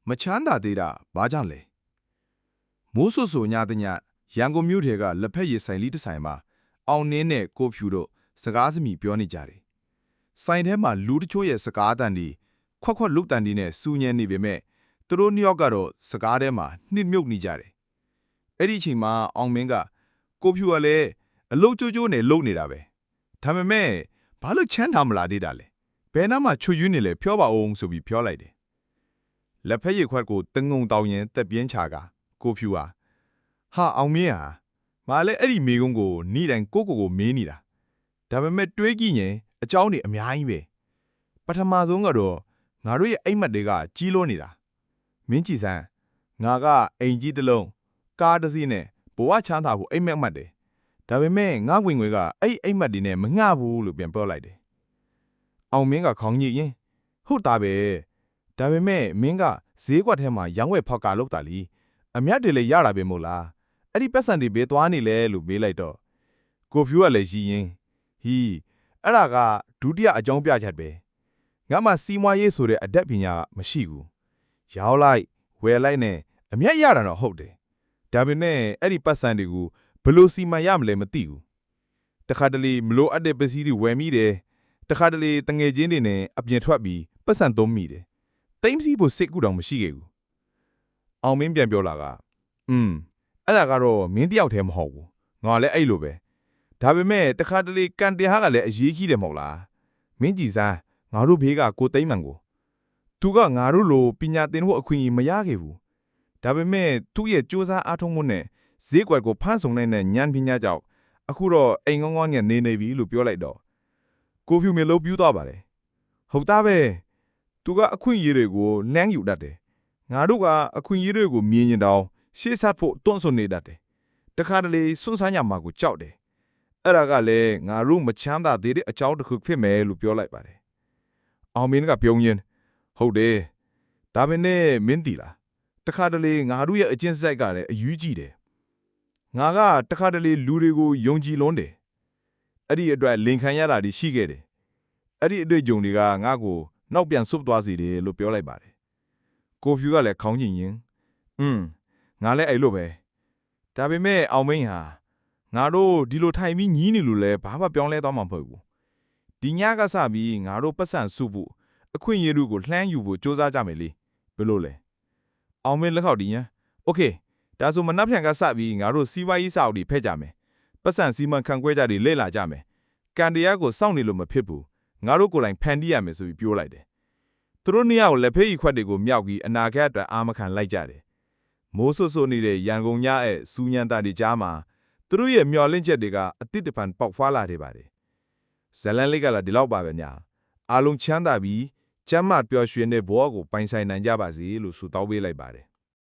မချမ်းသာသေးတာဘာကြောင့်လဲမိုးဆူဆူညတဲ့ညရန်ကုန်မြို့ထဲကလက်ဖက်ရည်ဆိုင်လေးတစ်ဆိုင်မှာအောင်နှင်းနဲ့ကိုဖြူတို့စကားစမြည်ပြောနေကြတယ်ဆိုင်ထဲမှာလူတချို့ရဲ့စကားအတန်တွေခွက်ခွက်လုတ်တန်တွေနဲ့စူညံနေပေမဲ့သူတို့နှစ်ယောက်ကတော့စကားထဲမှာနှိမ့်မြုပ်နေကြတယ်အဲ့ဒီအချိန်မှာအောင်မင်းကကိုဖြူကလည်းအလုတ်ကျိုးကျိုးနဲ့လုတ်နေတာပဲဒါပေမဲ့ဘာလို့ချမ်းသာမလာသေးတာလဲဘယ်နားမှာချွတ်ယွင်းနေလဲပြောပါအောင်ဆိုပြီးပြောလိုက်တယ်လက်ဖက်ရည်ခွက်ကိုတငုံတောင်းရင်တက်ပြင်းချကကိုဖြူဟာအောင်မင်းဟာငါလည်းအဲ့ဒီမိကုန်းကိုနေ့တိုင်းကိုမေးနေတာဒါပေမဲ့တွေးကြည့်ရင်အเจ้าနေအများကြီးပဲပထမဆုံးကတော့ငါတို့ရဲ့အိမ်မက်တွေကကြီးလို့နေတာမင်းကြည့်စမ်းငါကအိမ်ကြီးတစ်လုံးကားတစ်စီးနဲ့ဘဝချမ်းသာဖို့အိမ်မက်မှတ်တယ်ဒါပေမဲ့ငါဝင်ငွေကအဲ့အိမ်မက်တွေနဲ့မငှဘူးလို့ပြန်ပြောလိုက်တယ်အောင်မင်းကခေါင်းညိရင်ဟုတ်တာပဲဒါပေမဲ့မင်းကဈေးကွက်ထဲမှာရောင်းဝယ်ဖောက်ကာလုပ်တာလीအမြတ်တွေလည်းရတာပဲမို့လားအဲ့ဒီပတ်စံတွေဘယ်သွားနေလဲလို့မေးလိုက်တော့ကိုဖြူကလည်းရည်ရင်အဲ့ဒါကဒုတိယအကြောင်းပြချက်ပဲငါမှစီးမွားရေးဆိုတဲ့အတတ်ပညာမရှိဘူးရောင်းလိုက်ဝယ်လိုက်နဲ့အမြတ်ရတာတော့ဟုတ်တယ်ဒါပေမဲ့အဲ့ဒီပတ်စံတွေကိုဘယ်လိုစီမံရမလဲမသိဘူးတခါတလေမလို့အပ်တဲ့ပစ္စည်းတွေဝယ်မိတယ်တခါတလေတငယ်ချင်းတွေနဲ့အပြင်ထွက်ပြီးပတ်စံသုံးမိတယ်တိမ့်စီဖို့စိတ်ကူတောင်မရှိခဲ့ဘူးအောင်မင်းပြန်ပြောလာကအဲ့ဒါကတော့မင်းတယောက်တည်းမဟုတ်ဘူးငါလည်းအဲ့လိုပဲဒါပေမဲ့တခါတလေကန်တရားကလည်းအရေးကြီးတယ်မဟုတ်လားမင်းကြည်စမ်းငါတို့ဘေးကကိုသိမ့်မှန်ကိုသူကငါတို့လိုပညာသင်ဖို့အခွင့်အရေးမရခဲ့ဘူးဒါပေမဲ့သူ့ရဲ့စူးစမ်းအားထုတ်မှုနဲ့ဈေးကွက်ကိုဖန်ဆောင်နိုင်တဲ့ဉာဏ်ပညာကြောင့်အခုတော့အိမ်ကောင်းကောင်းနဲ့နေပြီလို့ပြောလိုက်တော့ကိုဖြူမျိုးလုံးပြူးသွားပါတယ်ဟုတ်သားပဲသူကအခွင့်အရေးတွေကိုနှမ်းယူတတ်တယ်ငါတို့ကအခွင့်အရေးတွေကိုမြင်ရင်တောင်ရှေ့ဆက်ဖို့တွန့်ဆုတ်နေတတ်တယ်တခါတလေစွန့်စားညမှာကိုကြောက်တယ်အဲ့ဒါကလည်းငါတို့မချမ်းသာသေးတဲ့အကြောင်းတစ်ခုဖြစ်မယ်လို့ပြောလိုက်ပါတယ်အောင်မင်းကပြုံးရင်ဟုတ်တယ်ဒါပေမဲ့မင်းတီလားတခါတလေငါတို့ရဲ့အကျင့်စိုက်ကလည်းအယူကြီးတယ်ငါကတခါတလေလူတွေကိုယုံကြည်လွန်းတယ်အဲ့ဒီအတွက်လင်ခံရတာတွေရှိခဲ့တယ်အဲ့ဒီအတွေ့အကြုံတွေကငါ့ကိုနောက်ပြန်ဆုတ်သွားစေတယ်လို့ပြောလိုက်ပါတယ်ကိုဖြူကလည်းခေါင်းကျင်ရင်ငါလည်းအဲ့လိုပဲဒါပေမဲ့အောင်မင်းဟာငါတို့ဒီလိုထိုင်ပြီးညီးနေလို့လဲဘာမှပြောင်းလဲသွားမှာမဟုတ်ဘူးဒီညကစပြီးငါတို့ပတ်စံစုဖို့အခွင့်အရေးတွေကိုလှမ်းယူဖို့စူးစမ်းကြမယ်လေဘယ်လိုလဲအောင်မင်းလက်ခေါက်ဒီညာโอเคဒါဆိုမနှက်ဖြန်ကစပြီးငါတို့စီးပွားရေးစာအုပ်တွေဖက်ကြမယ်ပတ်စံစီမံခန့်ခွဲကြတွေလေ့လာကြမယ်ကန်တရားကိုစောင့်နေလို့မဖြစ်ဘူးငါတို့ကိုယ်တိုင်ဖန်တီးရမယ်ဆိုပြီးပြောလိုက်တယ်သူတို့နှစ်ယောက်လက်ဖေးခွက်တွေကိုမြောက်ပြီးအနာဂတ်အတွက်အာမခံလိုက်ကြတယ်မိုးဆွဆွနေတဲ့ရန်ကုန်ညရဲ့စူညံတာတွေကြားမှာသူတို့ရဲ့မျော်လင့်ချက်တွေကအတိတ်တပံပေါက်ဖွာလာနေပါတယ်ဇလန်လေးကလည်းဒီလောက်ပါပဲညာအားလုံးချမ်းသာပြီးကျမ်းမာပျော်ရွှင်တဲ့ဘဝကိုပိုင်ဆိုင်နိုင်ကြပါစေလို့ဆုတောင်းပေးလိုက်ပါတယ်